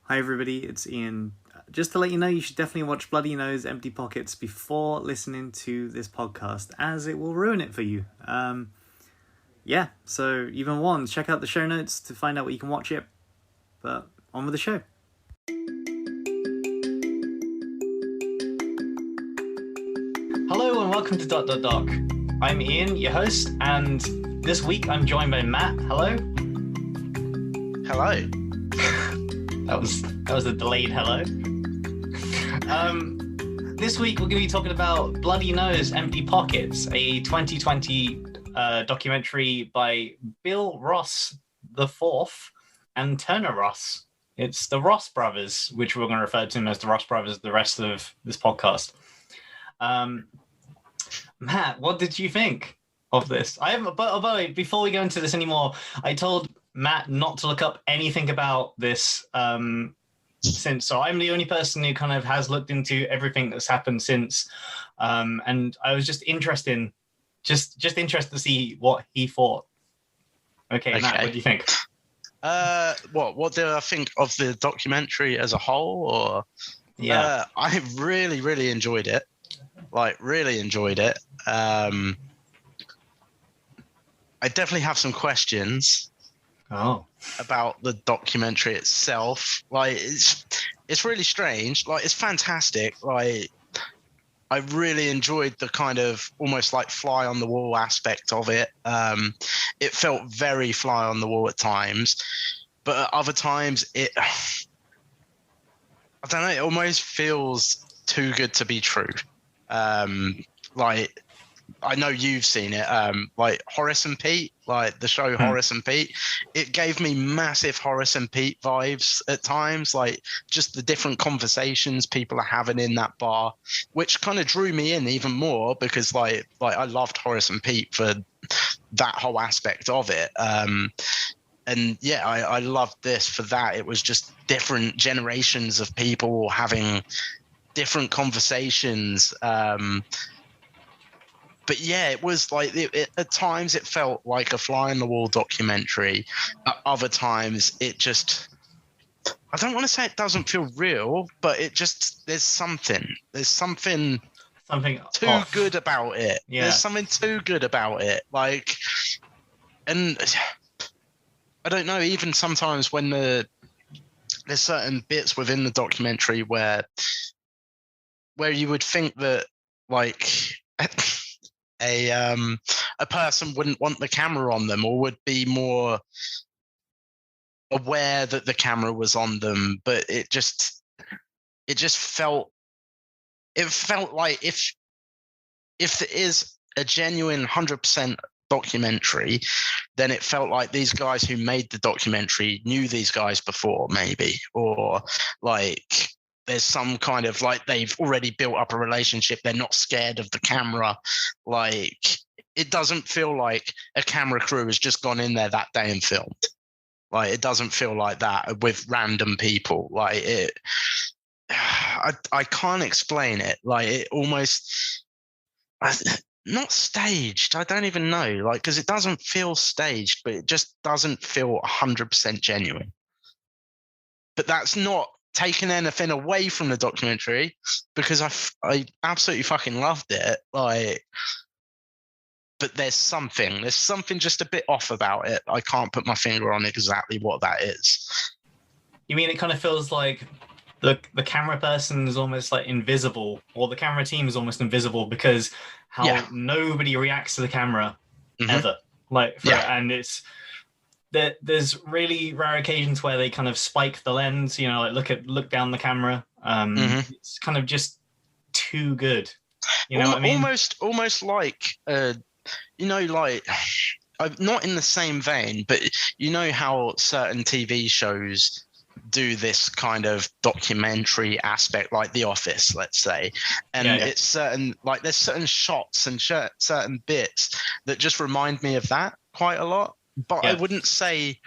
Hi everybody, it's Ian. Just to let you know, you should definitely watch Bloody Nose, Empty Pockets before listening to this podcast, as it will ruin it for you. So you've been warned. Check out the show notes to find out where you can watch it. But on with the show. Hello and welcome to .dotdotdoc. I'm Ian, your host, and this week I'm joined by Matt. Hello. Hello. That was a delayed hello. This week we're going to be talking about Bloody Nose, Empty Pockets, a 2020 documentary by Bill Ross IV and Turner Ross. It's the Ross brothers, which we're going to refer to them as the Ross brothers the rest of this podcast. Matt, what did you think of this? By the way, before we go into this anymore, I told Matt not to look up anything about this so I'm the only person who kind of has looked into everything that's happened since, and I was just interested to see what he thought. Okay. Matt, what do you think? What do I think of the documentary as a whole? Or I really enjoyed it. Really enjoyed it. I definitely have some questions about the documentary itself. It's really strange. It's fantastic. I really enjoyed the kind of almost like fly on the wall aspect of it. It felt very fly on the wall at times, but at other times I don't know, it almost feels too good to be true. I know you've seen it, Horace and Pete, the show Horace and Pete. It gave me massive Horace and Pete vibes at times, just the different conversations people are having in that bar, which kind of drew me in even more because I loved Horace and Pete for that whole aspect of it. And yeah, I loved this for that. It was just different generations of people having different conversations. But yeah, it was at times it felt like a fly on the wall documentary. At other times it just, I don't want to say it doesn't feel real, but it just, there's something too off. Good about it. Yeah. There's something too good about it. And I don't know, even sometimes when there's certain bits within the documentary where you would think that a person wouldn't want the camera on them or would be more aware that the camera was on them, but it just felt like if there is a genuine 100% documentary, then it felt like these guys who made the documentary knew these guys before, maybe, or there's some kind of they've already built up a relationship. They're not scared of the camera. It doesn't feel like a camera crew has just gone in there that day and filmed. It doesn't feel like that with random people. I can't explain it. It almost not staged. I don't even know. Because it doesn't feel staged, but it just doesn't feel 100% genuine. But that's not taking anything away from the documentary, because I absolutely fucking loved it. But there's something just a bit off about it. I can't put my finger on exactly what that is. You mean it kind of feels like the camera person is almost invisible, or the camera team is almost invisible because nobody reacts to the camera ever. And it's there's really rare occasions where they kind of spike the lens, look down the camera. It's kind of just too good. You know what I mean? Almost like not in the same vein, but how certain TV shows do this kind of documentary aspect, like The Office, let's say, and it's certain there's certain shots and certain bits that just remind me of that quite a lot. But I wouldn't say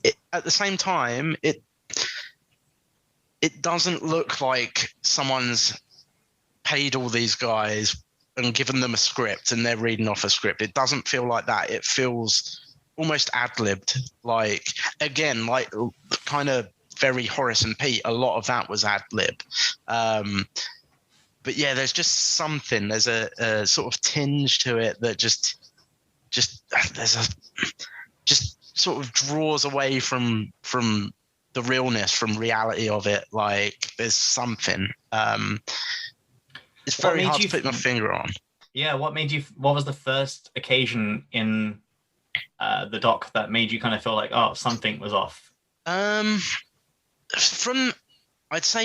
it, at the same time, it doesn't look like someone's paid all these guys and given them a script and they're reading off a script. It doesn't feel like that. It feels almost ad-libbed, kind of very Horace and Pete. A lot of that was ad lib. But yeah, there's just something. There's a sort of tinge to it that just sort of draws away from the realness, from reality of it. Like there's something. It's very hard to put my finger on. Yeah, what was the first occasion in the doc that made you kind of feel like, oh, something was off? I'd say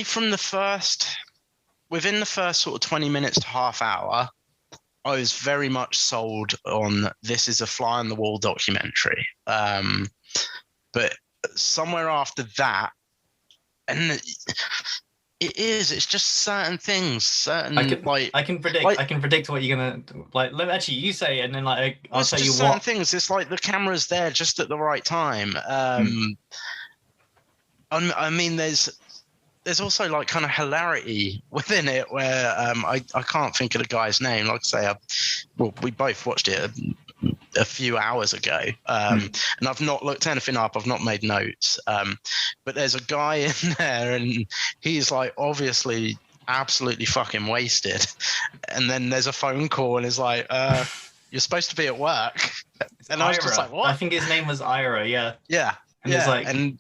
within the first sort of 20 minutes to half hour, I was very much sold on this is a fly on the wall documentary. But somewhere after that, and it's just certain things, I can predict what you're gonna like. Actually, you say it, and then like I'll tell you what. Certain things. It's like the camera's there just at the right time. I mean, there's also like kind of hilarity within it where I can't think of the guy's name. Like I say, we both watched it a few hours ago, and I've not looked anything up. I've not made notes, but there's a guy in there, and he's like obviously absolutely fucking wasted. And then there's a phone call, and it's like, "You're supposed to be at work," and I was just like, "What?" I think his name was Ira. Yeah. Yeah. And he's like, and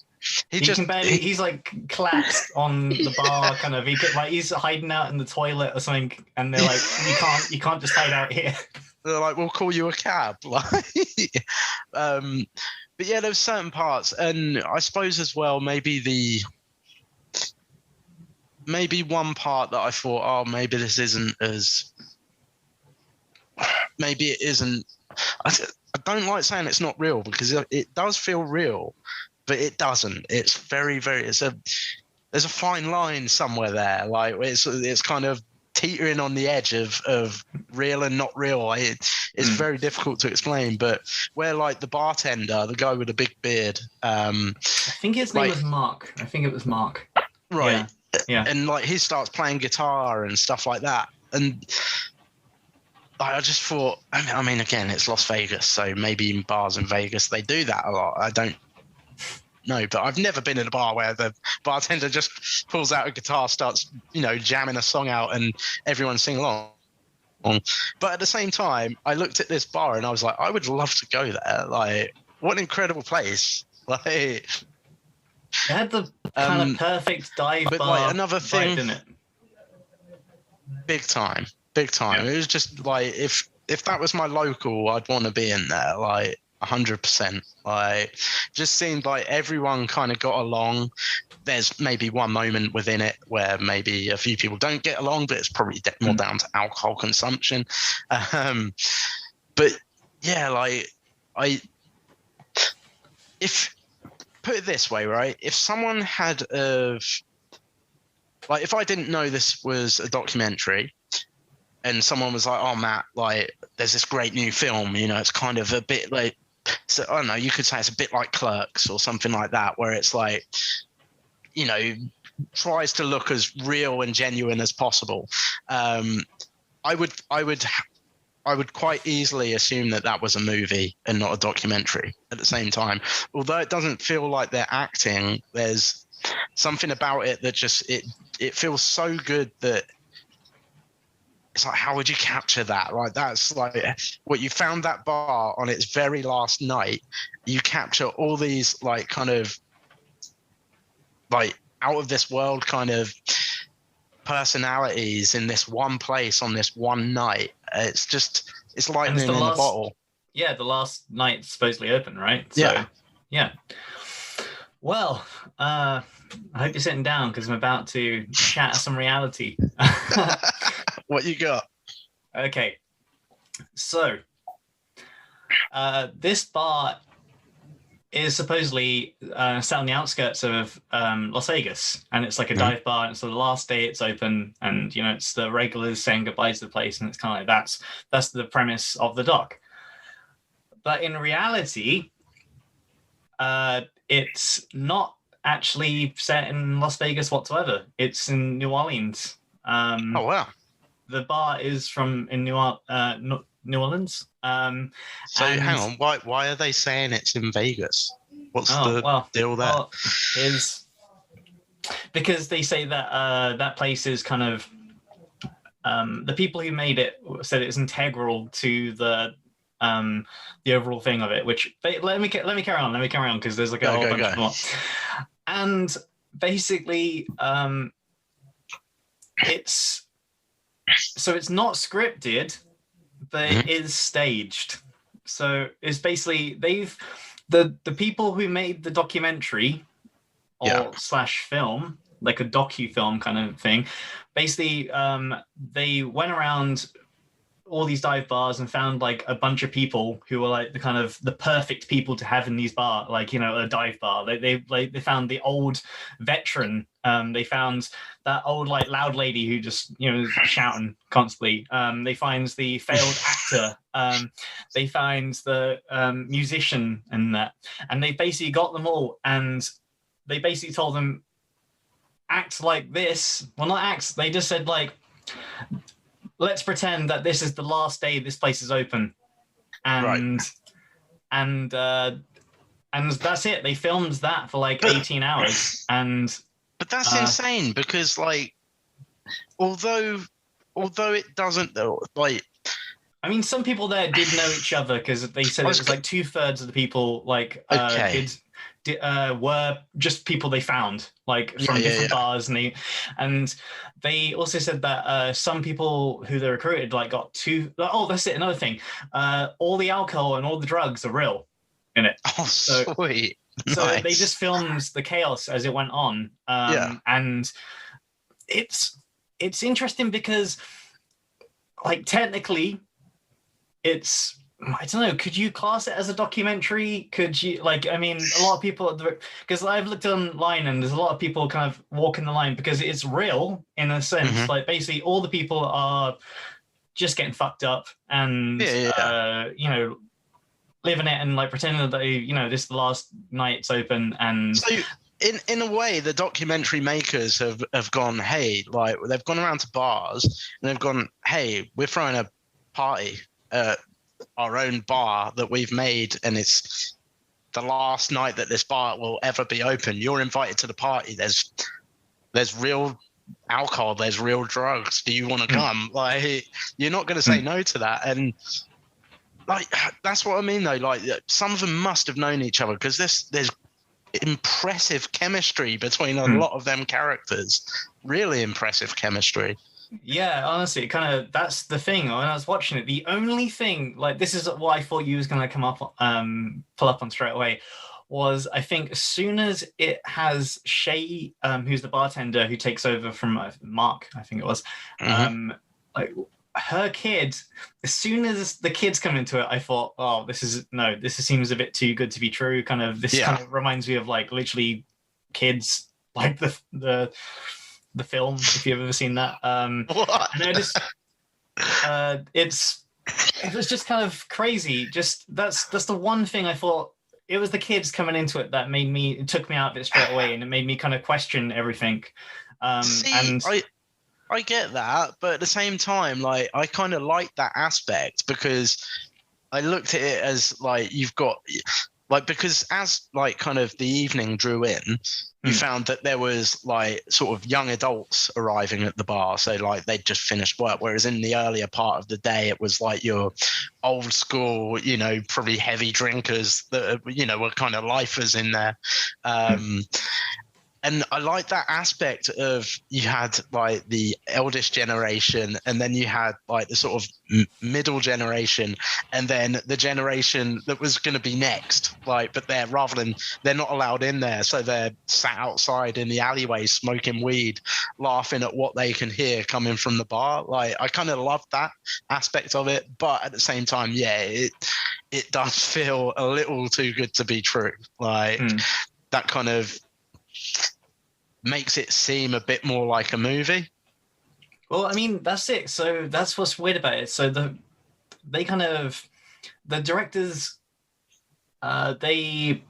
he's like collapsed on the bar, kind of. He's hiding out in the toilet or something, and they're like, you can't just hide out here. They're like, we'll call you a cab. Like, but yeah, there's certain parts, and I suppose as well, maybe one part that I thought, oh, maybe this isn't as, maybe it isn't. I don't like saying it's not real because it does feel real, but it doesn't. It's very, very. There's a fine line somewhere there. Like it's kind of teetering on the edge of real and not real. It's very difficult to explain, but where like the bartender, the guy with the big beard, I think his name was Mark. I think it was Mark. Right. Yeah. And like he starts playing guitar and stuff like that. And I just thought, I mean, again, it's Las Vegas, so maybe in bars in Vegas, they do that a lot. I don't know, but I've never been in a bar where the bartender just pulls out a guitar, starts, jamming a song out and everyone sing along. But at the same time, I looked at this bar and I was like, I would love to go there. Like, what an incredible place. Like, it had the kind of perfect dive but bar, like another thing, didn't it? Big time. Yeah. It was just like, if that was my local, I'd want to be in there. Like, 100%. Like, just seemed like everyone kind of got along. There's maybe one moment within it where maybe a few people don't get along, but it's probably more down to alcohol consumption. But yeah, like if put it this way, right? If someone had if I didn't know this was a documentary, and someone was like, "Oh, Matt, like, there's this great new film. It's kind of a bit like." So I don't know, you could say it's a bit like Clerks or something like that, where it's like, tries to look as real and genuine as possible. I would quite easily assume that was a movie and not a documentary at the same time. Although it doesn't feel like they're acting, there's something about it that just it feels so good that it's like, how would you capture that? Like, that's like what you found that bar on its very last night. You capture all these like kind of like out of this world kind of personalities in this one place on this one night. It's lightning in a bottle. Yeah, the last night supposedly open, right? So, yeah. Well, I hope you're sitting down because I'm about to shatter some reality. What you got? Okay. So, this bar is supposedly set on the outskirts of Las Vegas, and it's like a dive bar, and so the last day it's open, and it's the regulars saying goodbye to the place, and it's kind of like that's the premise of the doc. But in reality, it's not actually set in Las Vegas whatsoever. It's in New Orleans. Oh wow! The bar is in New Orleans. So hang on, why are they saying it's in Vegas? What's the deal there? Well, because they say that that place is kind of the people who made it said it's integral to the overall thing of it. Which let me carry on because there's like a whole bunch of more. And basically, it's not scripted, but it is staged. So it's basically the people who made the documentary or slash film, like a docu-film kind of thing, basically they went around all these dive bars and found like a bunch of people who were like the perfect people to have in these bars, like, you know, a dive bar. They found the old veteran. They found that old like loud lady who just, you know, shouting constantly. They find the failed actor. They find the musician and that, and they basically got them all, and they basically told them act like this. Well, not act. They just said like, let's pretend that this is the last day this place is open, and that's it. They filmed that for like 18 hours, but that's insane because like, although it doesn't like. I mean, some people there did know each other because they said it was like 2/3 of the people like were just people they found like from different bars, and they also said that some people who they recruited like got that's it, another thing, all the alcohol and all the drugs are real in it. Sweet. So nice. they just filmed the chaos as it went on, and it's interesting because like technically it's, I don't know, could you class it as a documentary? Could you, like, I mean, a lot of people, because I've looked online and there's a lot of people kind of walking the line because it's real in a sense. Like, basically, all the people are just getting fucked up and, you know, living it and, like, pretending that they, you know, this is the last night it's open. And so, in a way, the documentary makers have gone, hey, like, they've gone around to bars and they've gone, hey, we're throwing a party. Our own bar that we've made, and it's the last night that this bar will ever be open. You're invited to the party. There's real alcohol. There's real drugs. Do you want to come? Like, you're not going to say no to that. And like, that's what I mean, though. Like, some of them must have known each other because there's impressive chemistry between a lot of them characters. Really impressive chemistry. Yeah, honestly, that's the thing. When I was watching it, the only thing, like, this is what I thought you was going to pull up on straight away, was I think as soon as it has Shay, who's the bartender who takes over from Mark, I think it was, like her kid, as soon as the kids come into it, I thought, oh, this seems a bit too good to be true. Kind of reminds me of like literally kids, like the film, if you've ever seen that. And I just it was just kind of crazy. Just that's the one thing I thought. It was the kids coming into it that took me out of it straight away, and it made me kind of question everything. I get that, but at the same time, like, I kind of like that aspect because I looked at it as like, you've got like, because as like kind of the evening drew in, you found that there was like sort of young adults arriving at the bar. So like they'd just finished work. Whereas in the earlier part of the day, it was like your old school, you know, probably heavy drinkers that, you know, were kind of lifers in there. And I like that aspect of, you had like the eldest generation, and then you had like the sort of middle generation, and then the generation that was going to be next. Like, but they're not allowed in there, so they're sat outside in the alleyway smoking weed, laughing at what they can hear coming from the bar. Like, I kind of love that aspect of it, but at the same time, it does feel a little too good to be true. Like that kind of makes it seem a bit more like a movie. Well, I mean, that's it. So that's what's weird about it. So the directors, they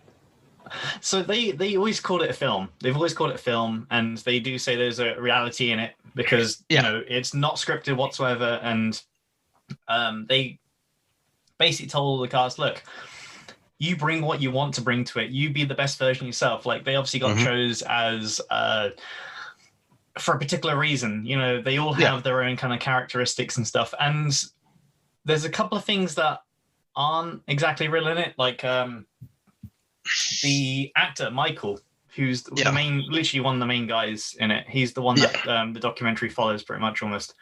always called it a film. They've always called it a film, and they do say there's a reality in it because you know, it's not scripted whatsoever. And they basically told the cast, look, you bring what you want to bring to it. You be the best version of yourself. Like they obviously got chose as for a particular reason. You know, they all have their own kind of characteristics and stuff. And there's a couple of things that aren't exactly real in it, like the actor Michael, who's the main, literally one of the main guys in it. He's the one that the documentary follows pretty much almost.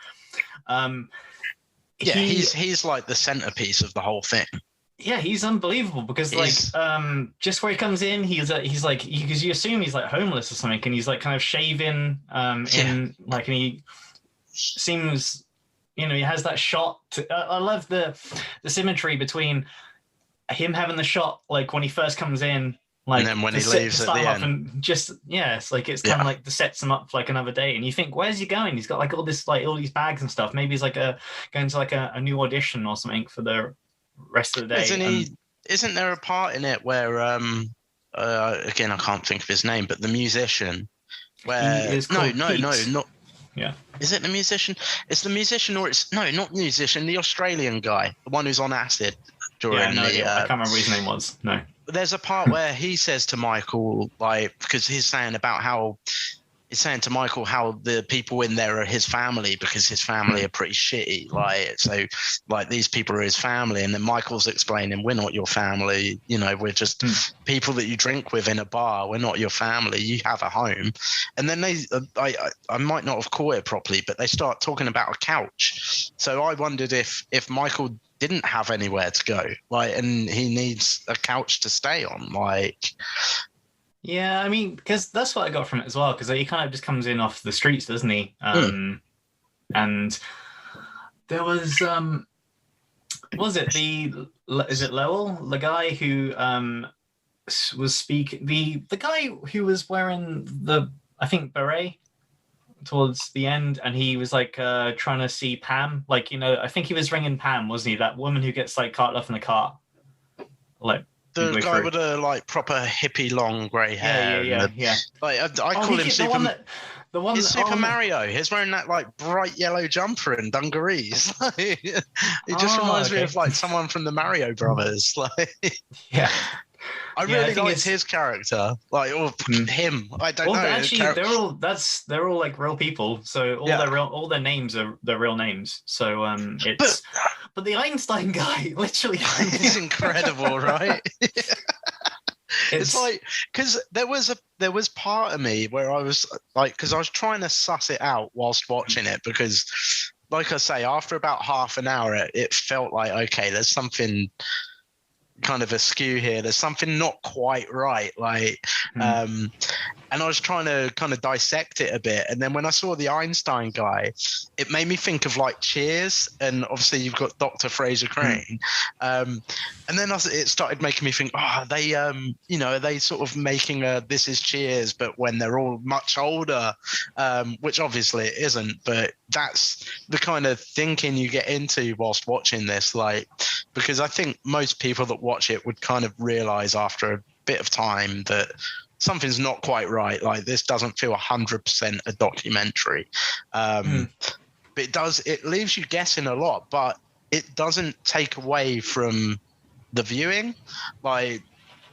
He's like the centerpiece of the whole thing. Yeah, he's unbelievable because just where he comes in, he's like, because you assume he's like homeless or something, and he's like kind of shaving in like, and he seems, you know, he has that shot. I love the symmetry between him having the shot like when he first comes in, like, and then when he leaves at the end, and just it's like it's kind of like to sets him up for like another day, and you think, where's he going? He's got like all this, like all these bags and stuff. Maybe he's like going to like a new audition or something for the rest of the day. Isn't there a part in it where again I can't think of his name, but the musician, where not is it the musician? It's the musician, or it's not musician, the Australian guy, the one who's on acid during I can't remember what his name was. No. There's a part where he says to Michael, like, because he's saying about how to Michael how the people in there are his family, because his family are pretty shitty. Like, so like these people are his family. And then Michael's explaining, we're not your family. You know, we're just people that you drink with in a bar. We're not your family. You have a home. And then I might not have caught it properly, but they start talking about a couch. So I wondered if Michael didn't have anywhere to go, like, and he needs a couch to stay on, like. Yeah, I mean, because that's what I got from it as well, because he kind of just comes in off the streets, doesn't he? And there was is it Lowell, the guy who was speaking, the guy who was wearing the, I think, beret towards the end, and he was like trying to see Pam, like, you know, I think he was ringing Pam, wasn't he? That woman who gets like carted off in the car, like. The guy with a like proper hippie long grey hair. Yeah. Like I call him Super. The one he's Super Mario. He's wearing that like bright yellow jumper and dungarees. It just reminds me of like someone from the Mario Brothers. Like, yeah. I really liked his character, like, or him. I don't know. Actually, they're all like real people. So all their names are their real names. So but the Einstein guy, literally, he's incredible, right? It's like, because there was part of me where I was like, because I was trying to suss it out whilst watching it, because, like I say, after about half an hour, it felt like, okay, there's something kind of askew here. There's something not quite right, like, and I was trying to kind of dissect it a bit. And then when I saw the Einstein guy, it made me think of like Cheers, and obviously you've got Dr. Fraser Crane. And then it started making me think, they, you know, are they sort of making a This Is Cheers, but when they're all much older, which obviously it isn't, but that's the kind of thinking you get into whilst watching this, like, because I think most people that watch it would kind of realize after a bit of time that something's not quite right. Like, this doesn't feel 100% a documentary. But it leaves you guessing a lot, but it doesn't take away from the viewing. Like,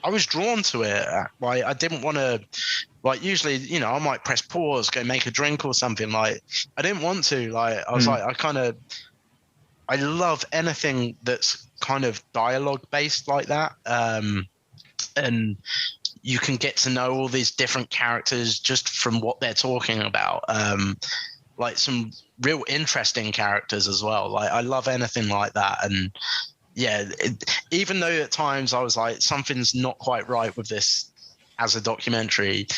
I was drawn to it. Like, I didn't want to, like, usually, you know, I might press pause, go make a drink or something. Like, I didn't want to. Like, I was like, I love anything that's kind of dialogue based like that. And you can get to know all these different characters just from what they're talking about. Like, some real interesting characters as well. Like, I love anything like that. And yeah, even though at times I was like, something's not quite right with this as a documentary,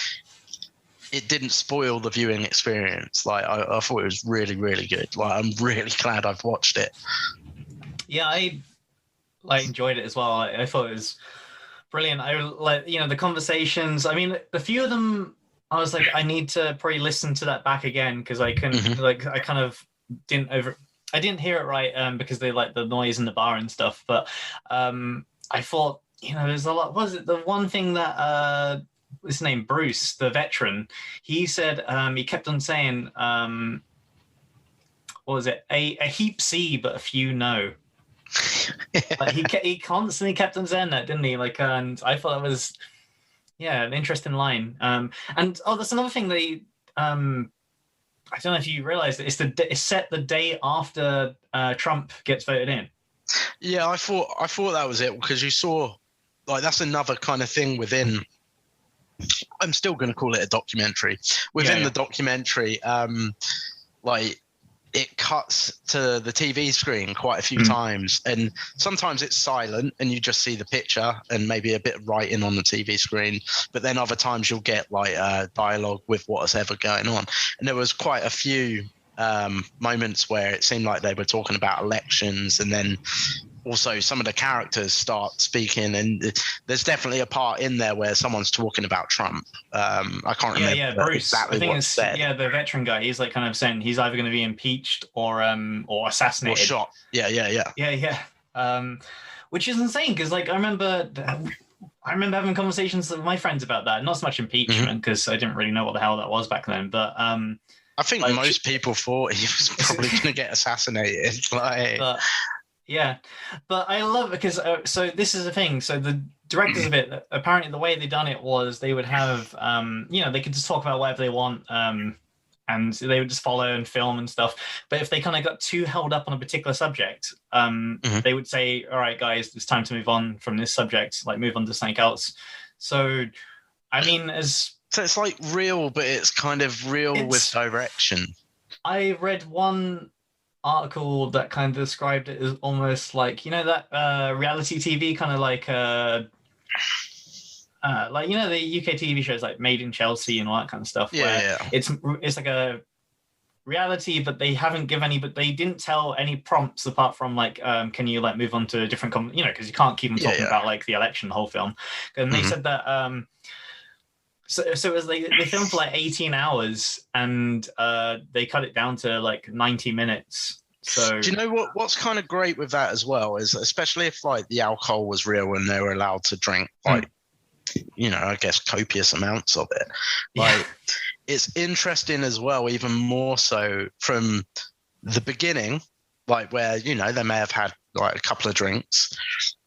it didn't spoil the viewing experience. Like, I thought it was really, really good. Like, I'm really glad I've watched it. Yeah, I enjoyed it as well. I thought it was brilliant. I like, you know, the conversations. I mean, a few of them, I was like, I need to probably listen to that back again, because I couldn't, like, I kind of I didn't hear it right, because they like the noise in the bar and stuff. But I thought, you know, there's a lot. Was it the one thing that his name Bruce, the veteran, he said, he kept on saying, what was it? A heap see, but a few know. Like he constantly kept on saying that, didn't he? Like, and I thought that was an interesting line. And that's another thing they I don't know if you realize that it's set the day after Trump gets voted in. Yeah, I thought that was it, because you saw, like, that's another kind of thing within. I'm still going to call it a documentary. Within the documentary, like, it cuts to the TV screen quite a few times, and sometimes it's silent and you just see the picture and maybe a bit of writing on the TV screen, but then other times you'll get like dialogue with what's ever going on. And there was quite a few moments where it seemed like they were talking about elections, and then also some of the characters start speaking, and there's definitely a part in there where someone's talking about Trump. I can't remember Bruce. exactly I think what's said. Yeah, the veteran guy. He's like kind of saying he's either going to be impeached or assassinated or shot. Yeah. Which is insane, because like I remember having conversations with my friends about that. Not so much impeachment, because I didn't really know what the hell that was back then, but I think like, most people thought he was probably going to get assassinated. Like, but I love it because so this is the thing. So the directors of it, apparently the way they done it was they would have they could just talk about whatever they want, and they would just follow and film and stuff. But if they kind of got too held up on a particular subject, they would say, all right guys, it's time to move on from this subject, like move on to something else. So I mean, so it's like real, but it's kind of real with direction. I read one article that kind of described it as almost like, that reality TV kind of like the UK TV shows like Made in Chelsea and all that kind of stuff. It's like a reality, but they haven't but they didn't tell any prompts apart from like, can you like move on to a different because you can't keep them talking about like the election the whole film. And they said that so it was they filmed for like 18 hours and they cut it down to like 90 minutes. So do you know what's kind of great with that as well is, especially if like the alcohol was real and they were allowed to drink like I guess copious amounts of it. Like it's interesting as well, even more so from the beginning, like where they may have had like a couple of drinks,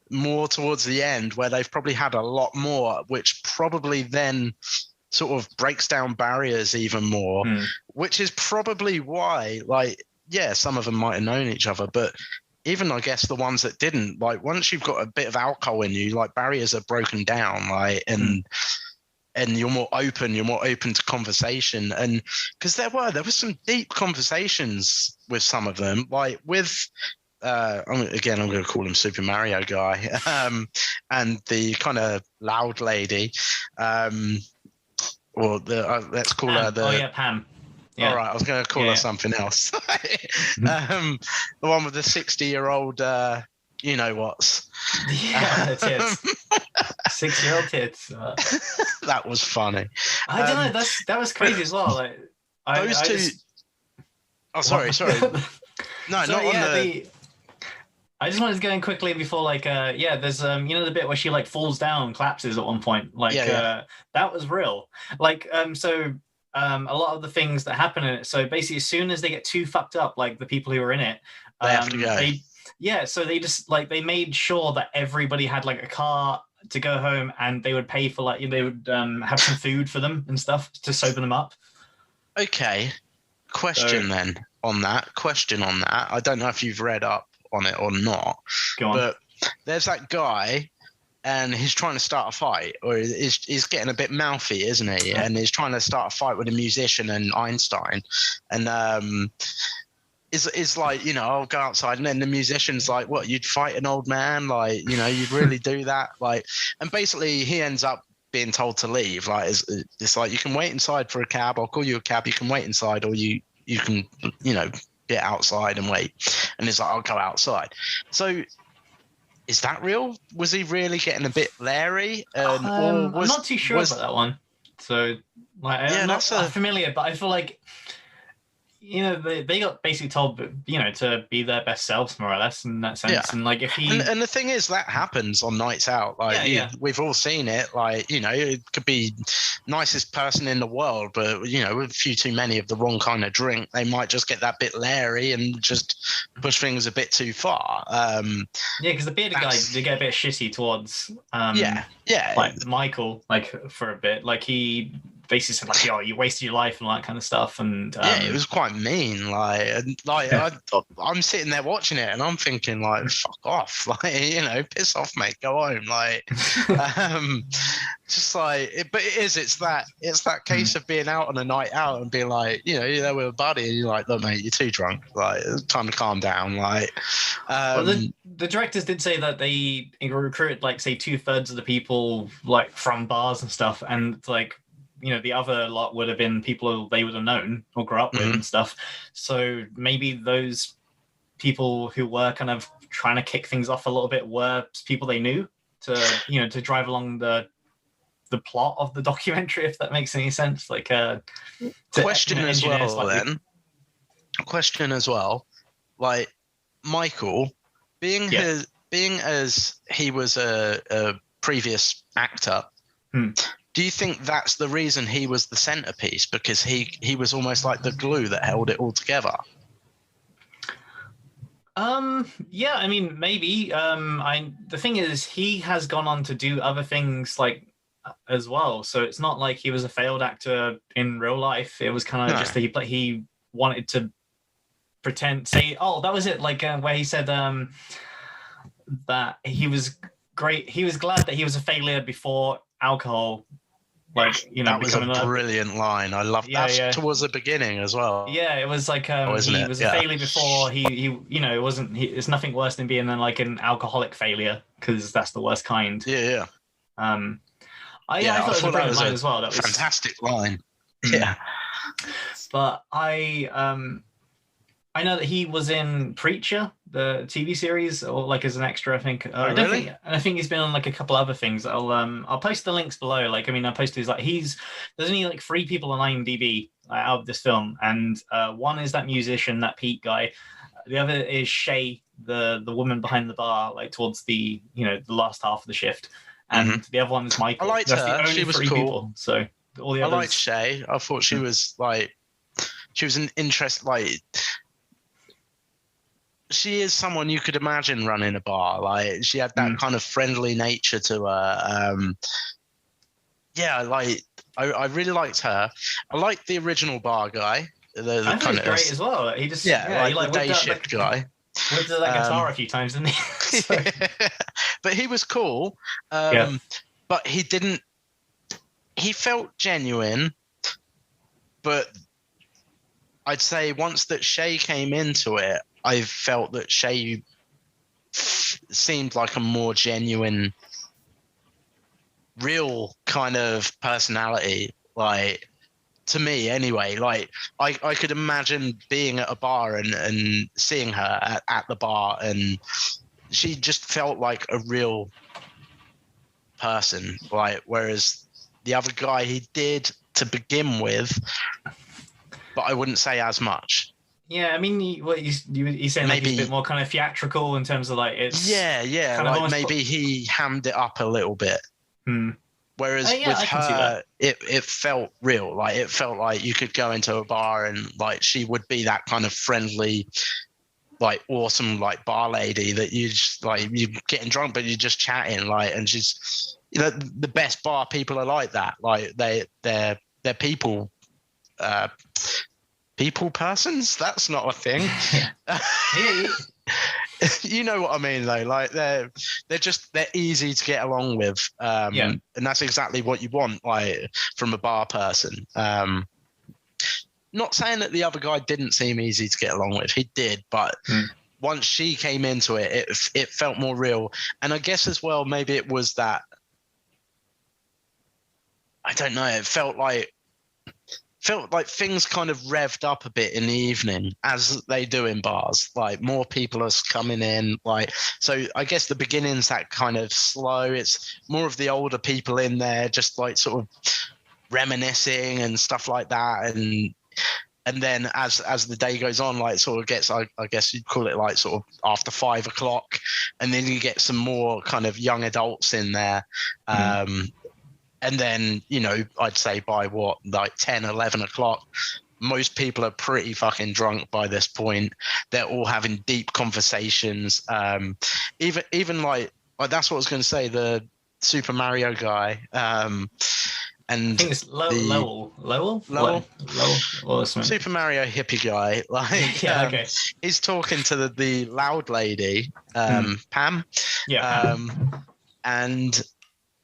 more towards the end where they've probably had a lot more, which probably then sort of breaks down barriers even more, which is probably why some of them might have known each other, but even I guess the ones that didn't, like once you've got a bit of alcohol in you, like barriers are broken down, like and you're more open to conversation. And because there were some deep conversations with some of them, like with I'm going to call him Super Mario guy, and the kind of loud lady, or let's call her Pam. Yeah. All right, I was going to call her something else. The one with the 60-year-old, what's. Yeah, tits. 6-year-old tits. That was funny. I don't know. That was crazy as well. Like those two. Oh, sorry. No, not on the. I just wanted to go in quickly before, like, there's the bit where she like falls down, collapses at one point, like that was real. Like, a lot of the things that happen in it. So basically, as soon as they get too fucked up, like the people who are in it, they have to go. So they just like they made sure that everybody had like a car to go home, and they would pay for like they would have some food for them and stuff to sober them up. Okay, question on that. I don't know if you've read up on it or not. Go on. But there's that guy. And he's trying to start a fight, or he's getting a bit mouthy, isn't he? And he's trying to start a fight with a musician and Einstein. And is like, I'll go outside. And then the musician's like, what, you'd fight an old man? Like, you'd really do that? Like, and basically he ends up being told to leave. Like, it's like, you can wait inside for a cab. I'll call you a cab. You can wait inside, or you can, get outside and wait. And he's like, I'll go outside. So, is that real? Was he really getting a bit leery? I'm not too sure about that one. So, like, I'm not familiar, but I feel like, they got basically told, to be their best selves, more or less, in that sense. Yeah. And like, if he and the thing is, that happens on nights out. Like, we've all seen it. Like, it could be nicest person in the world, but with a few too many of the wrong kind of drink, they might just get that bit leery and just push things a bit too far. Because the bearded guy did get a bit shitty towards like Michael, like, for a bit. Like, he basically said, like, "Yo, you wasted your life," and all that kind of stuff. And it was quite mean. I'm sitting there watching it, and I'm thinking, like, fuck off, like, piss off, mate, go home, like, just like. But it's that case of being out on a night out and being like, you're there with a buddy, and you're like, look, mate, you're too drunk, like, it's time to calm down, like. Well, the directors did say that they recruited, like, say 2/3 of the people, like, from bars and stuff, and like, the other lot would have been people they would have known or grew up with and stuff. So maybe those people who were kind of trying to kick things off a little bit were people they knew to drive along the plot of the documentary, if that makes any sense. Like, question as well, like, Michael, being as he was a previous actor. Do you think that's the reason he was the centerpiece? Because he was almost like the glue that held it all together? Yeah, I mean, maybe. The thing is, he has gone on to do other things, like, as well. So it's not like he was a failed actor in real life. It was kind of just that he wanted to say, oh, that was it. Like, where he said that he was great. He was glad that he was a failure before alcohol. Like, that was a brilliant line. I love that. Towards the beginning as well. Yeah, it was like he was a failure before he it wasn't. It's nothing worse than being like an alcoholic failure, because that's the worst kind. Yeah. I thought it was a brilliant line as well. That was fantastic line. Yeah. But I know that he was in Preacher, the TV series, or like as an extra, I think. I think he's been on like a couple other things. I'll post the links below. Like, I mean, I'll post these. Like, there's only like 3 people on IMDb out of this film, and one is that musician, that Pete guy. The other is Shay, the woman behind the bar, like towards the the last half of the shift, and the other one is Michael. I liked her. She was cool. People, so all the others. I liked Shay. I thought she was like, she was an interest, like. She is someone you could imagine running a bar. Like, she had that kind of friendly nature to her. I really liked her. I liked the original bar guy. I think he's great as well. He just the day shift guy. Whipped that guitar a few times, didn't he? So. But he was cool. But he didn't. He felt genuine, but I'd say once that Shay came into it, I felt that Shay seemed like a more genuine, real kind of personality. Like, to me anyway, like I could imagine being at a bar and seeing her at the bar, and she just felt like a real person. Like, whereas the other guy, he did to begin with, but I wouldn't say as much. Yeah, I mean, he's saying like he's a bit more kind of theatrical in terms of like it's like maybe he hammed it up a little bit. Whereas with her, it felt real. Like, it felt like you could go into a bar and like she would be that kind of friendly, like awesome, like bar lady that you just like, you're getting drunk but you're just chatting, like, and she's the best bar people are like that. Like, they're people. People persons, that's not a thing. You know what I mean, though. Like, they're easy to get along with, and that's exactly what you want, like, from a bar person. Not saying that the other guy didn't seem easy to get along with. He did, but once she came into it, it felt more real. And I guess as well, maybe it was that, I don't know, it felt like things kind of revved up a bit in the evening, as they do in bars. Like, more people are coming in. Like, so I guess the beginning's that kind of slow. It's more of the older people in there, just like sort of reminiscing and stuff like that. And and then as the day goes on, like, it sort of gets, I guess you'd call it like sort of after 5 o'clock, and then you get some more kind of young adults in there. And then, you know, I'd say by like 10, 11 o'clock, most people are pretty fucking drunk by this point. They're all having deep conversations. Even like that's what I was going to say, the Super Mario guy. And I think it's Lowell. Super Mario hippie guy. Like, yeah, okay. He's talking to the loud lady, Pam. Yeah. And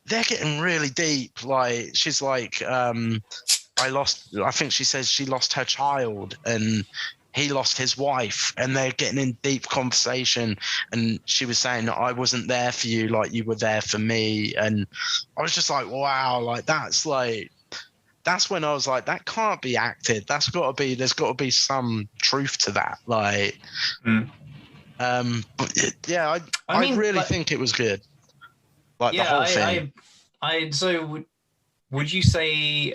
they're getting really deep. Like, she's like, I think she says she lost her child and he lost his wife, and they're getting in deep conversation. And she was saying that I wasn't there for you, like you were there for me. And I was just like, wow, like that's when I was like, that can't be acted. There's got to be some truth to that. Like, but yeah, I mean, really think it was good. Like, the whole thing. So would you say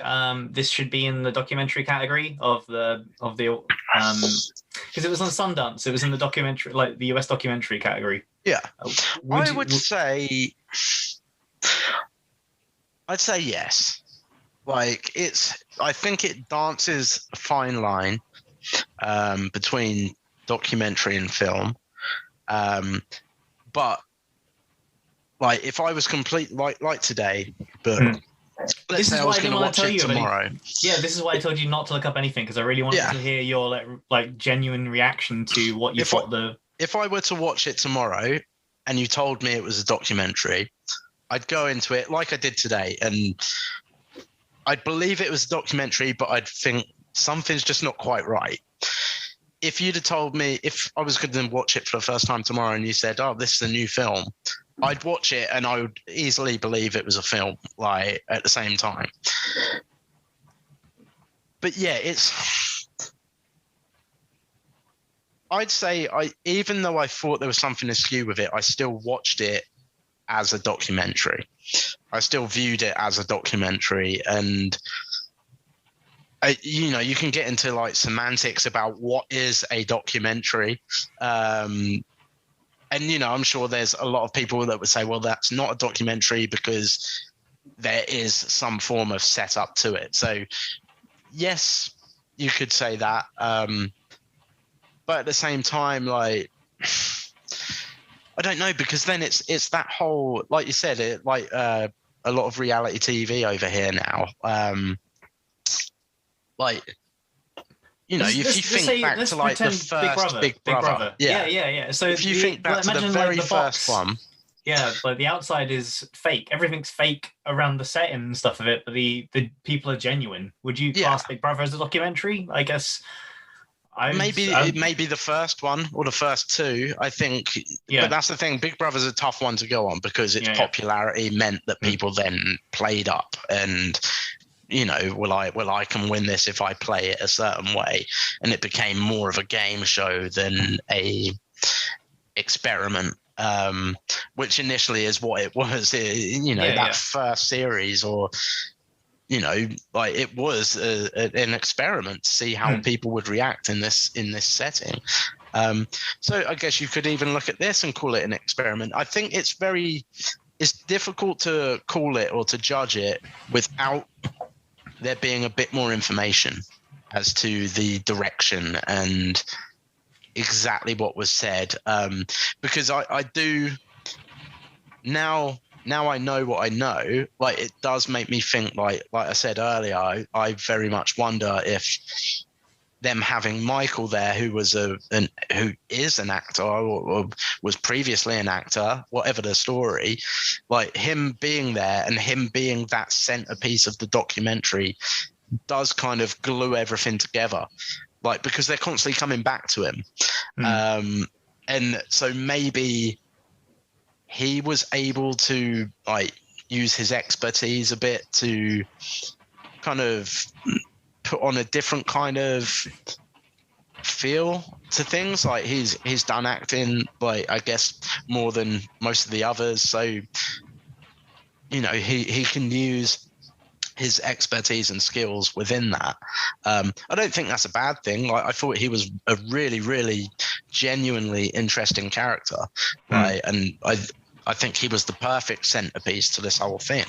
this should be in the documentary category of the because it was on Sundance, it was in the documentary, like the US documentary category? Yeah. I'd say yes. Like, I think it dances a fine line between documentary and film. But like, if I was complete like today, but let's say I was going to watch it tomorrow. Yeah, this is why I told you not to look up anything, because I really wanted to hear your like genuine reaction to what you thought. If I were to watch it tomorrow and you told me it was a documentary, I'd go into it like I did today, and I'd believe it was a documentary, but I'd think something's just not quite right. If you'd have told me, if I was going to watch it for the first time tomorrow and you said, oh, this is a new film, I'd watch it and I would easily believe it was a film, like, at the same time. But yeah, I'd say even though I thought there was something askew with it, I still watched it as a documentary. I still viewed it as a documentary, and you know, you can get into like semantics about what is a documentary. And, you know, I'm sure there's a lot of people that would say, well, that's not a documentary because there is some form of setup to it. So, yes, you could say that. But at the same time, like, I don't know, because then it's that whole, like you said, a lot of reality TV over here now. Like, you know, if you think back to like the first Big Brother. Yeah. So if you think back to the very first one. Yeah, like the outside is fake. Everything's fake around the set and stuff of it, but the people are genuine. Would you class Big Brother as a documentary? I guess maybe the first one or the first two, I think. Yeah. But that's the thing. Big Brother's a tough one to go on because its popularity meant that people then played up and, you know, well, I can win this if I play it a certain way, and it became more of a game show than a experiment, which initially is what it was. You know, that first series, or, you know, like, it was an experiment to see how people would react in this setting. So I guess you could even look at this and call it an experiment. I think it's difficult to call it or to judge it without there being a bit more information as to the direction and exactly what was said. Because I do now I know what I know. Like, it does make me think, like I said earlier, I very much wonder if them having Michael there, who is an actor or was previously an actor, whatever the story, like, him being there and him being that centerpiece of the documentary does kind of glue everything together, like, because they're constantly coming back to him. And so maybe he was able to, like, use his expertise a bit to kind of put on a different kind of feel to things. Like, he's done acting, like, I guess more than most of the others, so, you know, he can use his expertise and skills within that. I don't think that's a bad thing. Like, I thought he was a really, really genuinely interesting character. Like, and I think he was the perfect centerpiece to this whole thing.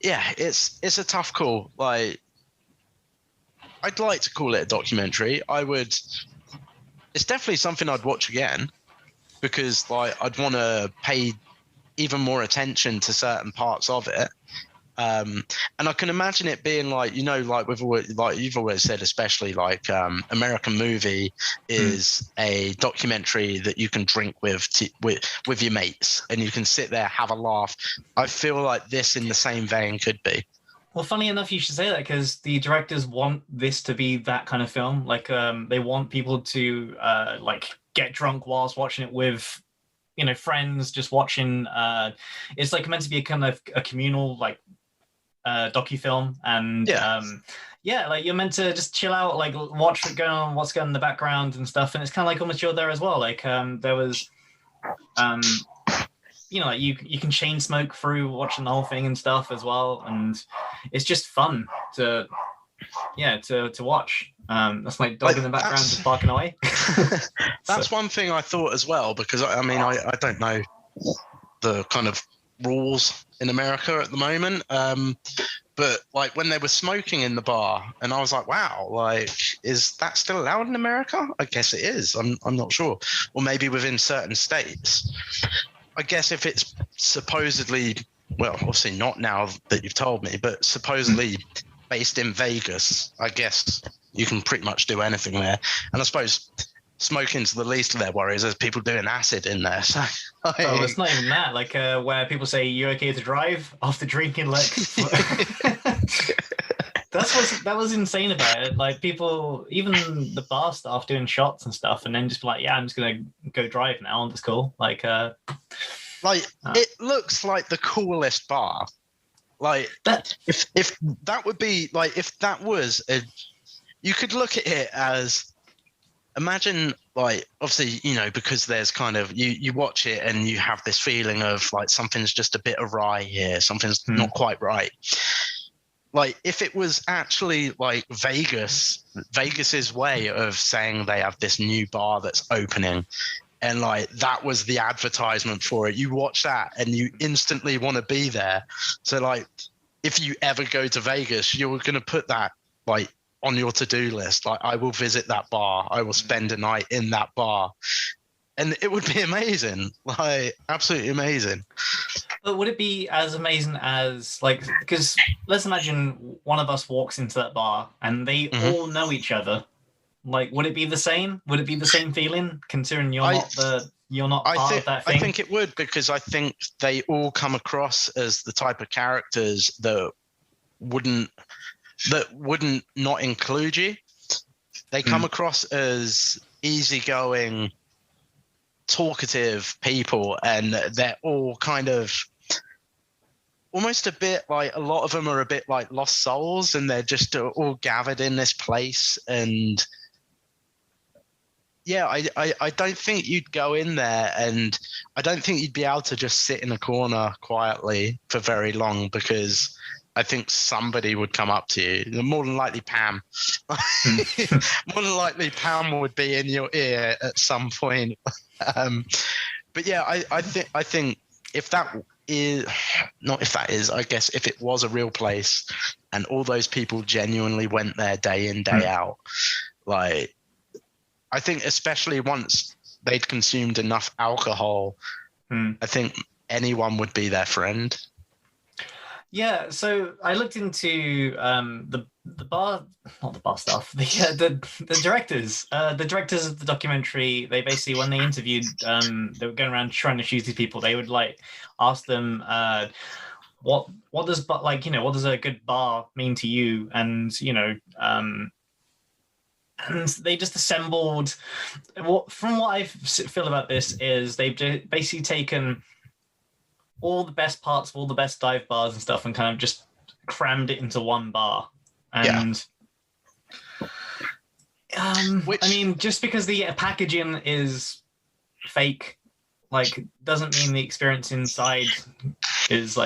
Yeah, it's a tough call. Like, I'd like to call it a documentary. It's definitely something I'd watch again, because like I'd want to pay even more attention to certain parts of it. And I can imagine it being like, you know, like you've always said, especially like American Movie is a documentary that you can drink with your mates, and you can sit there, have a laugh. I feel like this in the same vein could be. Well, funny enough, you should say that, because the directors want this to be that kind of film. Like, they want people to like get drunk whilst watching it with, you know, friends, just watching. It's like meant to be a kind of a communal, like, docu-film, and yeah, like you're meant to just chill out, like watch what's going on, what's going on in the background and stuff, and it's kind of like almost you're there as well. Like, there was you know, like you can chain smoke through watching the whole thing and stuff as well, and it's just fun to watch. That's my dog in the background just barking away. That's one thing I thought as well, because I mean I don't know the kind of rules in America at the moment, but like when they were smoking in the bar, and I was like, wow, like, is that still allowed in America? I guess it is. I'm not sure, or maybe within certain states. I guess if it's supposedly, well, obviously not now that you've told me, but supposedly based in Vegas, I guess you can pretty much do anything there. And I suppose smoking's the least of their worries. There's people doing acid in there. So, oh, it's not even that. Like, where people say you're okay to drive after drinking, like. That was insane about it. Like, people, even the bar staff doing shots and stuff, and then just be like, yeah, I'm just gonna go drive now, and it's cool. Like, it looks like the coolest bar. Like, that, if that would be like, if that was you could look at it as, imagine, like, obviously, you know, because there's kind of, you watch it and you have this feeling of like something's just a bit awry here, something's not quite right. Like, if it was actually like Vegas's way of saying they have this new bar that's opening, and like that was the advertisement for it, you watch that and you instantly want to be there. So like, if you ever go to Vegas, you're going to put that like on your to-do list. Like, I will visit that bar, I will spend a night in that bar, and it would be amazing, like absolutely amazing. But would it be as amazing as, like, because let's imagine one of us walks into that bar and they all know each other. Like, would it be the same? Would it be the same feeling, considering you're not part of that thing? I think it would, because I think they all come across as the type of characters that wouldn't not include you. They come across as easygoing, talkative people, and they're all kind of almost a bit like, a lot of them are a bit like lost souls, and they're just all gathered in this place. And yeah, I don't think you'd go in there, and I don't think you'd be able to just sit in a corner quietly for very long, because I think somebody would come up to you. More than likely Pam. More than likely Pam would be in your ear at some point. But yeah, I think if that is, not if that is, I guess if it was a real place and all those people genuinely went there day in, day out, like, I think especially once they'd consumed enough alcohol, I think anyone would be their friend. Yeah, so I looked into the bar, not the bar staff, the directors, the directors of the documentary. They basically, when they interviewed, they were going around trying to choose these people. They would like ask them, what does, like, you know, what does a good bar mean to you? And you know, and they just assembled. From what I feel about this is they've basically taken all the best parts of all the best dive bars and stuff and kind of just crammed it into one bar. And I mean, just because the packaging is fake, like, doesn't mean the experience inside is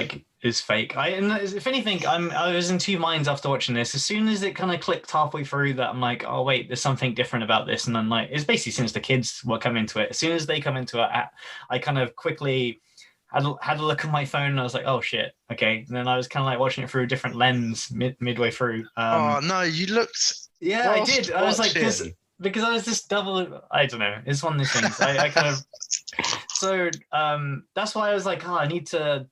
is fake. And if anything, I was in two minds after watching this. As soon as it kind of clicked halfway through that I'm like, oh wait, there's something different about this, and then like it's basically since the kids will come into it. As soon as they come into it, I kind of quickly had a look at my phone and I was like, oh shit, okay. And then I was kind of like watching it through a different lens midway through. Oh no, you looked. Yeah, I did. I was like, because I was just double. I don't know. It's one of those things. I kind of. So that's why I was like, oh, I need to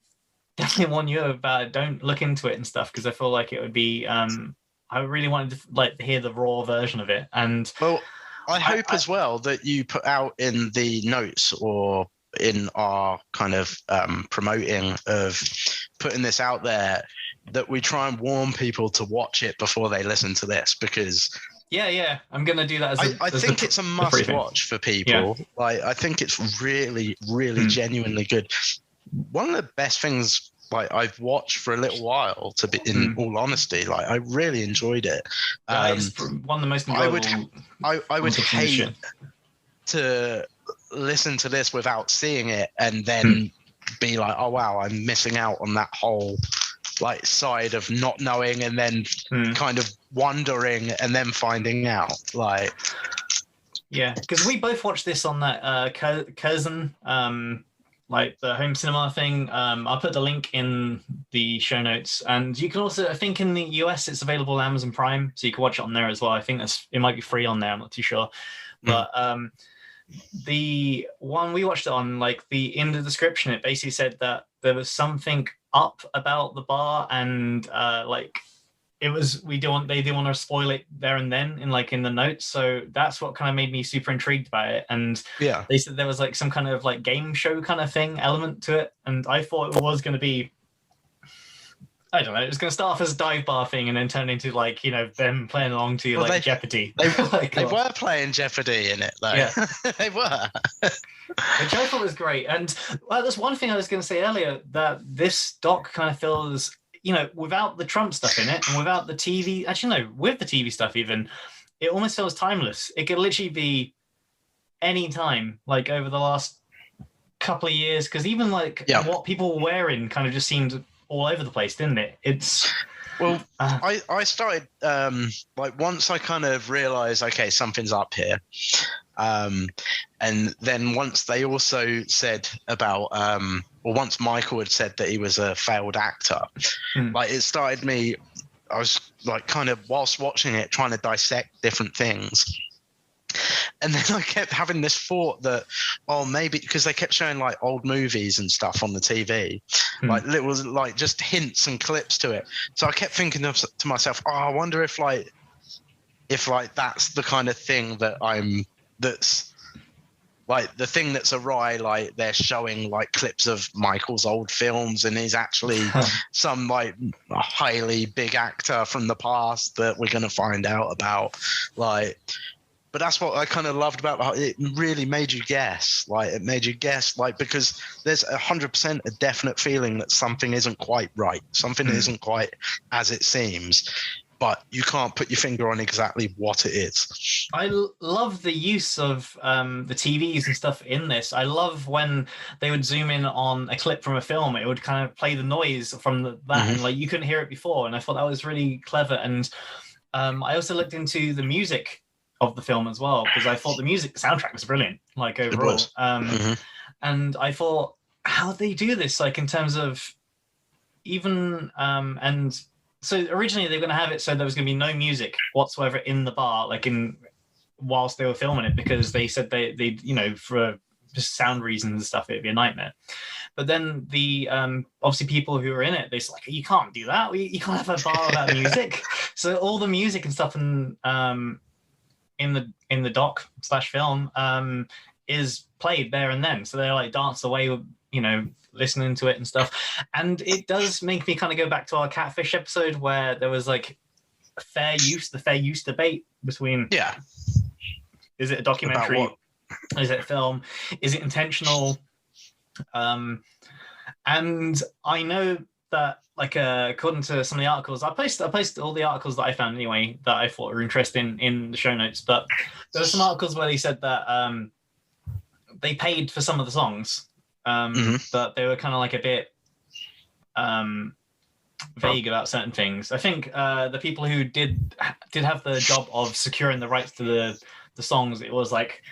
definitely warn you about it. Don't look into it and stuff, because I feel like it would be. I really wanted to like hear the raw version of it, and well, I hope as well that you put out in the notes or in our kind of promoting of putting this out there that we try and warn people to watch it before they listen to this, because yeah, I'm gonna do that. I think it's a must watch for people. Yeah. Like I think it's really genuinely good. One of the best things like I've watched for a little while, to be in all honesty. Like I really enjoyed it. It's one of the most enjoyable. I would hate to listen to this without seeing it and then be like, oh wow, I'm missing out on that whole like side of not knowing and then kind of wondering and then finding out. Like yeah, because we both watched this on that Curzon like the home cinema thing. I'll put the link in the show notes, and you can also, I think in the US it's available on Amazon Prime, so you can watch it on there as well. I think it might be free on there, I'm not too sure. But the one we watched it on, like in the description, it basically said that there was something up about the bar, and like it was they didn't want to spoil it there and then in the notes, so that's what kind of made me super intrigued by it. And yeah, they said there was like some kind of like game show kind of thing element to it, and I thought it was going to be, I don't know, it was going to start off as a dive bar thing and then turn into like, them playing along to like Jeopardy. They were playing Jeopardy in it though. Yeah. They were. Which I thought was great. And that's one thing I was going to say earlier, that this doc kind of feels, without the Trump stuff in it and without the TV, actually no, with the TV stuff even, it almost feels timeless. It could literally be any time, like over the last couple of years, because even like what people were wearing kind of just seemed all over the place, didn't it? It's I started like once I kind of realized, okay, something's up here, and then once they also said about once Michael had said that he was a failed actor, like it started me, I was like kind of whilst watching it trying to dissect different things. And then I kept having this thought that, maybe because they kept showing like old movies and stuff on the TV, like little like just hints and clips to it. So I kept thinking to myself, I wonder if that's the kind of thing that's like the thing that's awry. Like they're showing like clips of Michael's old films, and he's actually some like highly big actor from the past that we're going to find out about, like. But that's what I kind of loved about it. It really made you guess. Like it made you guess, like because there's 100% a definite feeling that something isn't quite right. Something isn't quite as it seems, but you can't put your finger on exactly what it is. I love the use of the TVs and stuff in this. I love when they would zoom in on a clip from a film. It would kind of play the noise from that, and like you couldn't hear it before. And I thought that was really clever. And I also looked into the music of the film as well, because I thought the soundtrack was brilliant, like overall. And I thought, how do they do this, like in terms of even and so originally they were going to have it so there was going to be no music whatsoever in the bar, like whilst they were filming it, because they said they for just sound reasons and stuff it'd be a nightmare. But then the obviously people who were in it, they're like, you can't do that, you can't have a bar without music. So all the music and stuff in the doc/film is played there and then, so they're like dance away with listening to it and stuff. And it does make me kind of go back to our catfish episode where there was like the fair use debate between is it a documentary, is it a film, is it intentional, and I know that like according to some of the articles, I posted all the articles that I found anyway that I thought were interesting in the show notes, but there were some articles where they said that they paid for some of the songs, but they were kind of like a bit vague about certain things. I think the people who did have the job of securing the rights to the songs, it was like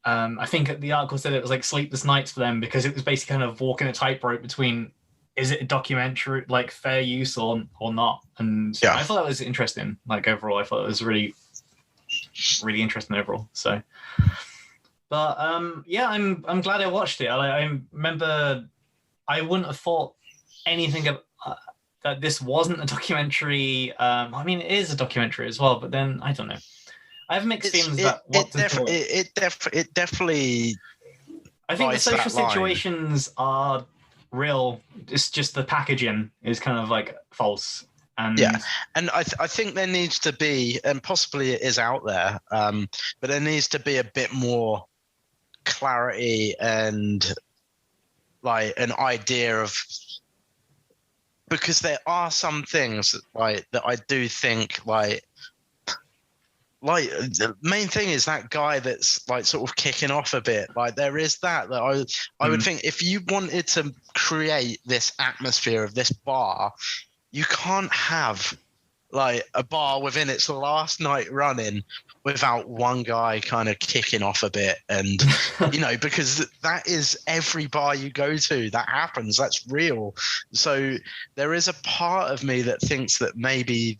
I think the article said it was like sleepless nights for them, because it was basically kind of walking a tightrope between, is it a documentary, like fair use or not? And I thought that was interesting. Like overall, I thought it was really, really interesting overall. So, but yeah, I'm glad I watched it. I remember I wouldn't have thought anything of, that this wasn't a documentary. I mean, it is a documentary as well, but then I don't know. I have mixed feelings about what to call it. It definitely. I think the social situations are real. It's just the packaging is kind of like false. And and I think there needs to be, and possibly it is out there, but there needs to be a bit more clarity and like an idea of, because there are some things like that I do think like the main thing is that guy that's like sort of kicking off a bit. Like there is that I would think if you wanted to create this atmosphere of this bar, you can't have like a bar within its last night running without one guy kind of kicking off a bit. And you know, because that is every bar you go to, that happens, that's real. So there is a part of me that thinks that maybe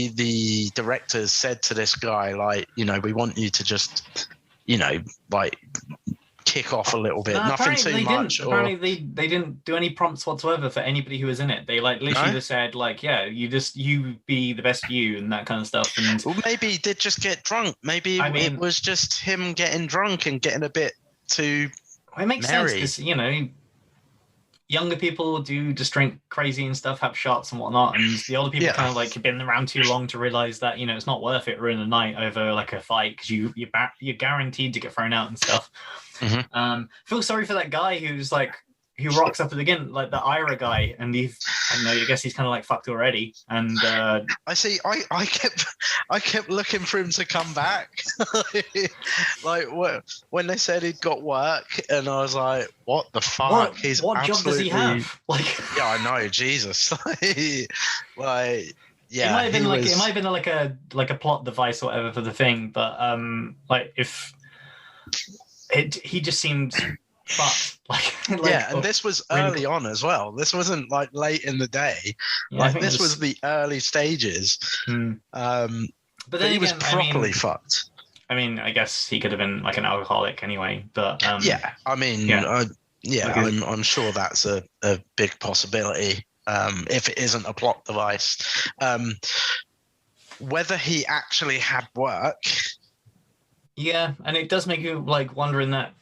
the directors said to this guy, like, you know, we want you to just, you know, like kick off a little bit, nothing too much. Apparently they didn't do any prompts whatsoever for anybody who was in it. They like literally just said like, yeah, you be the best you and that kind of stuff. And well, maybe he did just get drunk. Maybe it was just him getting drunk and getting a bit too it makes sense because, you know, younger people do just drink crazy and stuff, have shots and whatnot, and the older people kind of like have been around too long to realize that, you know, it's not worth it ruining the night over like a fight, because you're guaranteed to get thrown out and stuff. Feel sorry for that guy who's like, who rocks up again, like the Ira guy, and I don't know, I guess he's kind of like fucked already. And I see. I kept looking for him to come back, like when they said he'd got work, and I was like, "What the fuck? What job does he have?" Like, yeah, I know, Jesus, like. Yeah, it might have been like a plot device or whatever for the thing, but like if he just seemed fucked. Like yeah, and this was early on as well. This wasn't like late in the day. Yeah, like this was the early stages. But then he was properly fucked. I mean, I guess he could have been like an alcoholic anyway. But yeah, I mean, I'm sure that's a big possibility. If it isn't a plot device, whether he actually had work. Yeah, and it does make you like wondering that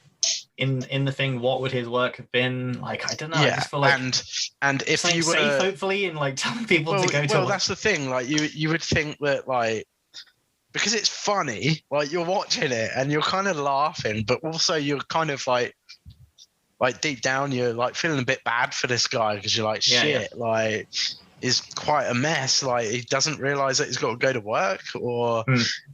in the thing, what would his work have been like? I don't know. Yeah, I just feel like and if you were safe, hopefully, and like telling people to go to. Well, that's the thing. Like you would think that like, because it's funny, like you're watching it and you're kind of laughing, but also you're kind of like deep down you're like feeling a bit bad for this guy, because you're like, shit, like is quite a mess. Like he doesn't realize that he's got to go to work,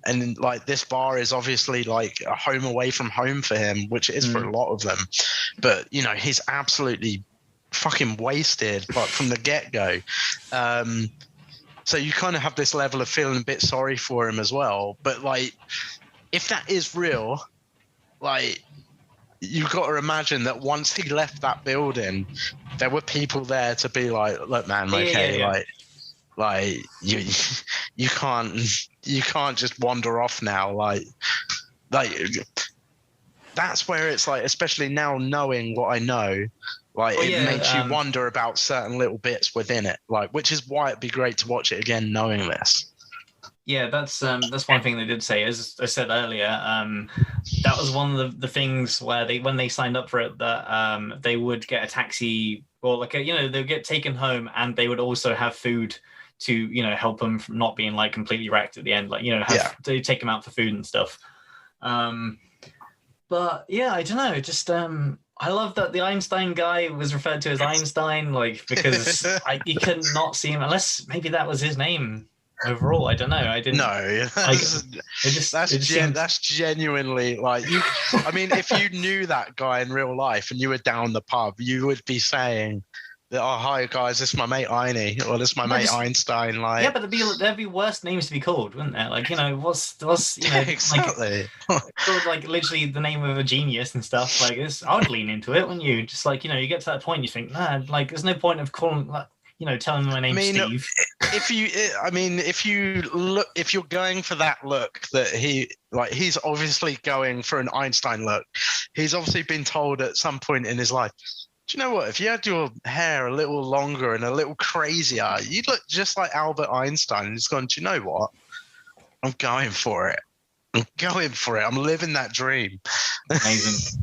and like this bar is obviously like a home away from home for him, which it is for a lot of them. But you know, he's absolutely fucking wasted like from the get-go. So you kind of have this level of feeling a bit sorry for him as well. But like, if that is real, like, you've got to imagine that once he left that building, there were people there to be like, look, man, okay, like you can't just wander off now. Like that's where it's like, especially now knowing what I know, like it makes you wonder about certain little bits within it, like, which is why it'd be great to watch it again knowing this. Yeah, that's one thing they did say. As I said earlier, that was one of the things where when they signed up for it, that they would get a taxi, or like they'd get taken home, and they would also have food to help them from not being like completely wrecked at the end. Like to take them out for food and stuff. But yeah, I don't know. Just I love that the Einstein guy was referred to as Einstein, like, because you could not see him unless maybe that was his name. overall. I don't know. I didn't. No, Like, it just seemed. that's genuinely like you. I mean, if you knew that guy in real life and you were down the pub, you would be saying that, "Oh, hi guys, this is my mate Einie, or this is my mate Einstein." Like, yeah, but there'd be worse names to be called, wouldn't there? Like, you know, what's you know, exactly. called like literally the name of a genius and stuff. Like, I would lean into it, wouldn't you? Just like, you know, you get to that point, you think, nah, like, there's no point of calling, like, you know, telling them my name's Steve. If you're going for that look, that he's obviously going for an Einstein look. He's obviously been told at some point in his life, do you know what? If you had your hair a little longer and a little crazier, you'd look just like Albert Einstein. And he's gone, do you know what? I'm going for it. I'm living that dream. Amazing.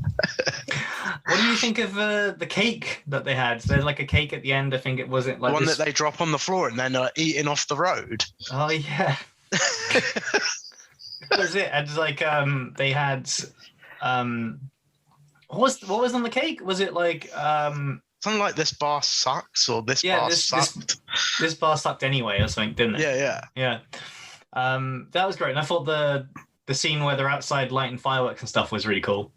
What do you think of the cake that they had? There's like a cake at the end. I think it wasn't like the one this... that they drop on the floor and then eating off the road. Oh yeah. That was it. And like they had what was on the cake? Was it like something like this bar sucks or this bar sucked? This bar sucked anyway or something, didn't it? Yeah. That was great. And I thought the scene where they're outside lighting fireworks and stuff was really cool.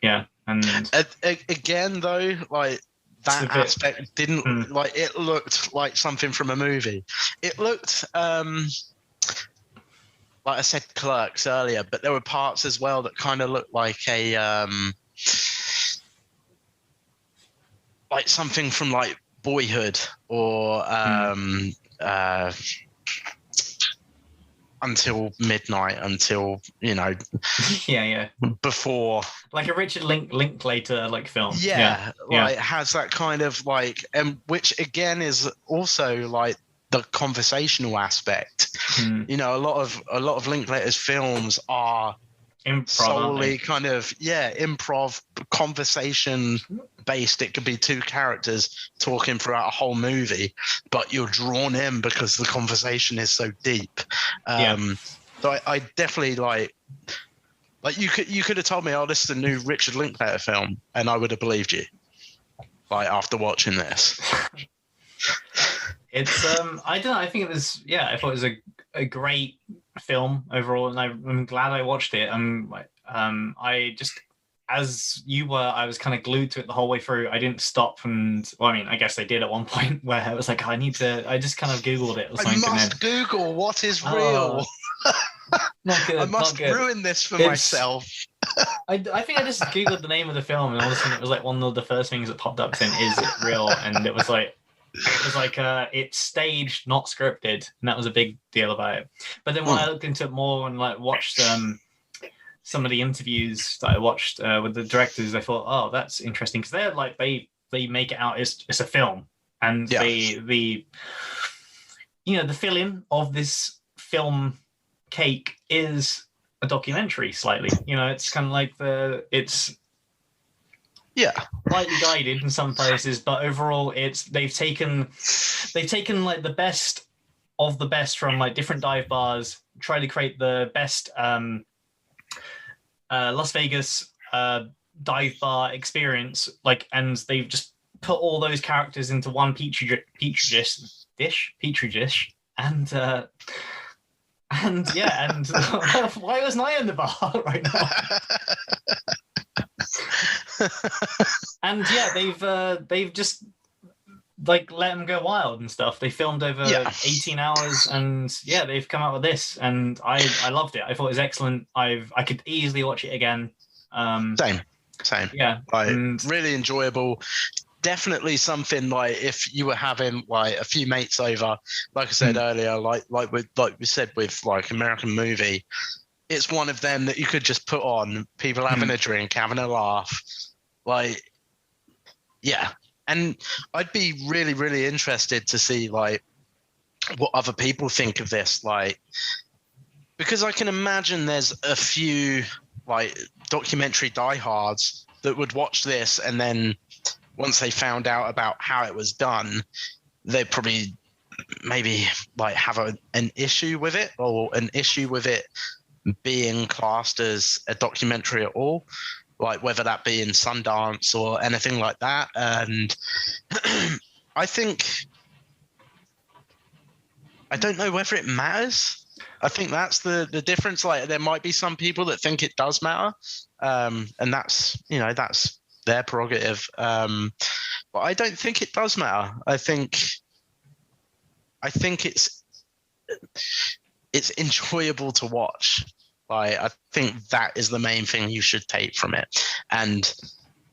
Yeah, and again though, like that aspect didn't like it looked like something from a movie. It looked like I said Clerks earlier, but there were parts as well that kind of looked like a like something from like Boyhood or Until Midnight, until, you know, before, like a Richard Linklater like film. Like has that kind of like, which again is also like the conversational aspect. You know, a lot of Linklater's films are improv, solely kind of improv, conversation based. It could be two characters talking throughout a whole movie, but you're drawn in because the conversation is so deep. So I definitely like you could have told me, oh, this is a new Richard Linklater film, and I would have believed you, like, after watching this. It's I don't know, I think it was I thought it was a great film overall, and I'm glad I watched it. I just, as you were, I was kind of glued to it the whole way through. I didn't stop, and well, I mean, I guess I did at one point where I was like, I just kind of Googled it or something. I must Google what is real. Not good. I must ruin this for myself. I think I just Googled the name of the film, and all of a sudden it was like one of the first things that popped up saying, "Is it real?" And it was like it's staged, not scripted, and that was a big deal about it. But then when I looked into it more and like watched some of the interviews that I watched with the directors, I thought, oh, that's interesting, because they're like they make it out it's a film, and the you know, the fill-in of this film cake is a documentary slightly. You know, it's kind of like it's slightly guided in some places, but overall they've taken like the best of the best from like different dive bars, try to create the best Las Vegas dive bar experience, like, and they've just put all those characters into one petri dish, and why wasn't I in the bar right now? And they've just like let them go wild and stuff. They filmed over 18 hours, and they've come out with this, and I loved it. I thought it was excellent. I could easily watch it again. Same. Yeah, really enjoyable. Definitely something like if you were having like a few mates over, like I said earlier, like we said with like American Movie, it's one of them that you could just put on, people having a drink, having a laugh, like, and I'd be really, really interested to see like what other people think of this, like, because I can imagine there's a few like documentary diehards that would watch this, and then once they found out about how it was done, they'd probably maybe like have an issue with it, or an issue with it being classed as a documentary at all, like whether that be in Sundance or anything like that. And I think I don't know whether it matters. I think that's the difference. Like, there might be some people that think it does matter, and that's their prerogative. But I don't think it does matter. I think it's enjoyable to watch. Like, I think that is the main thing you should take from it. And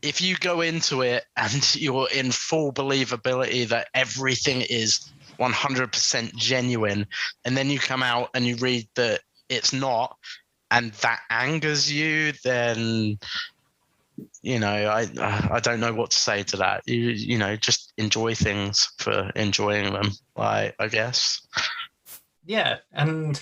if you go into it and you're in full believability that everything is 100% genuine, and then you come out and you read that it's not, and that angers you, then I don't know what to say to that. Just enjoy things for enjoying them, I guess. Yeah, and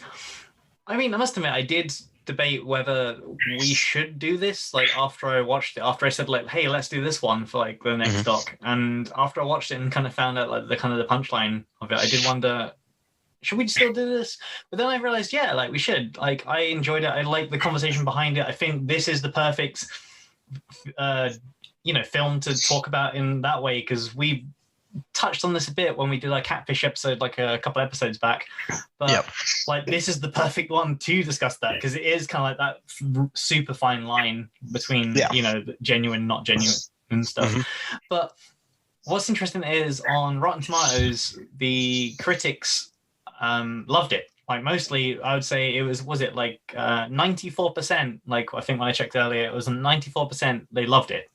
I mean, I must admit, I did debate whether we should do this. Like, after I watched it, after I said, like, hey, let's do this one for like the next doc, and after I watched it and kind of found out like the punchline of it, I did wonder, should we still do this? But then I realized, yeah, like, we should. Like, I enjoyed it. I like the conversation behind it. I think this is the perfect film to talk about in that way, because we touched on this a bit when we did our catfish episode like a couple episodes back, but like, this is the perfect one to discuss that, because it is kind of like that super fine line between genuine, not genuine and stuff. But what's interesting is, on Rotten Tomatoes, the critics loved it. Like, mostly, I would say it was it like 94%? Like, I think when I checked earlier, it was 94%. They loved it.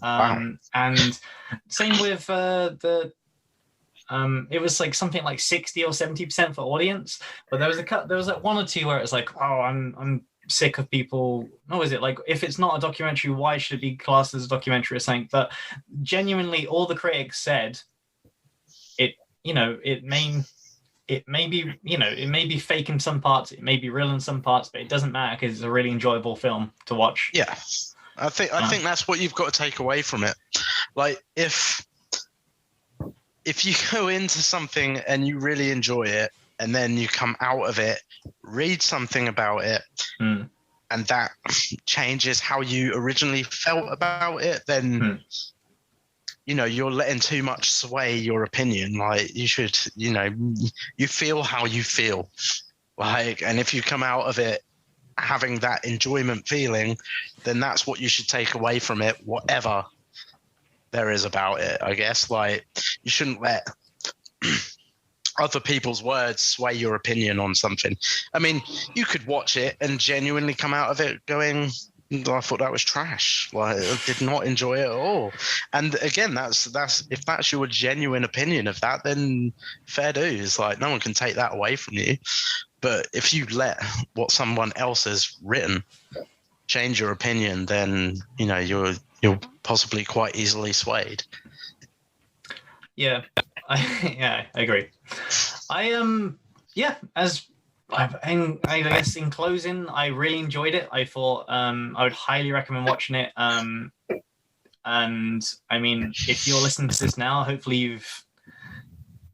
Wow. And same with it was like something like 60 or 70% for audience. But there was like one or two where it was like, oh, I'm sick of people. No, is it like, if it's not a documentary, why should it be classed as a documentary or something? But genuinely, all the critics said it may be fake in some parts, it may be real in some parts, but it doesn't matter, because it's a really enjoyable film to watch. Yeah, I think that's what you've got to take away from it. Like, if you go into something and you really enjoy it, and then you come out of it, read something about it, and that changes how you originally felt about it, then you're letting too much sway your opinion. Like, you should, you feel how you feel. Like, and if you come out of it having that enjoyment feeling, then that's what you should take away from it, whatever there is about it, I guess. Like, you shouldn't let other people's words sway your opinion on something. I mean, you could watch it and genuinely come out of it going, I thought that was trash. Like, I did not enjoy it at all. And again, that's if that's your genuine opinion of that, then fair dues. Like, no one can take that away from you. But if you let what someone else has written change your opinion, then you're possibly quite easily swayed. Yeah, I agree. I guess in closing, I really enjoyed it. I thought I would highly recommend watching it. And I mean, if you're listening to this now, hopefully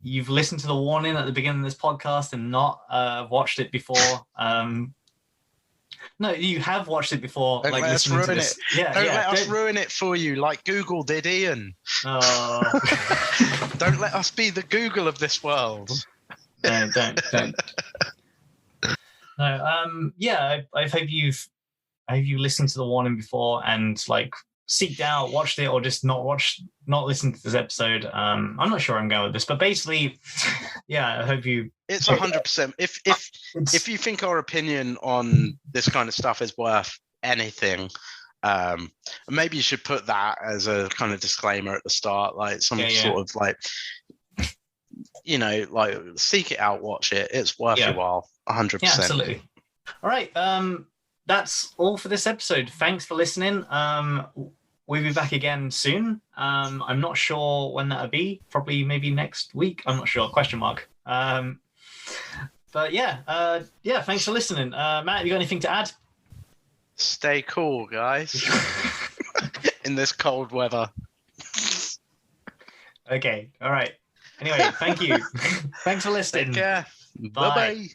you've listened to the warning at the beginning of this podcast and not watched it before. No, you have watched it before. Don't let us ruin it. Yeah, don't let us ruin it for you, like Google did, Ian. Oh. Don't let us be the Google of this world. No, don't. No, I hope you've listened to the warning before and like seeked out, watched it, or just not listened to this episode. I'm not sure where I'm going with this, but basically, yeah, I hope you. It's 100%. If you think our opinion on this kind of stuff is worth anything, maybe you should put that as a kind of disclaimer at the start, like sort of like, like, seek it out, watch it. It's worth your while. 100%. Yeah, absolutely. All right. That's all for this episode. Thanks for listening. We'll be back again soon. I'm not sure when that'll be. Probably maybe next week. I'm not sure. Question mark. But yeah. Thanks for listening. Matt, you got anything to add? Stay cool, guys. In this cold weather. Okay. All right. Anyway, thank you. Thanks for listening. Take care. Bye-bye.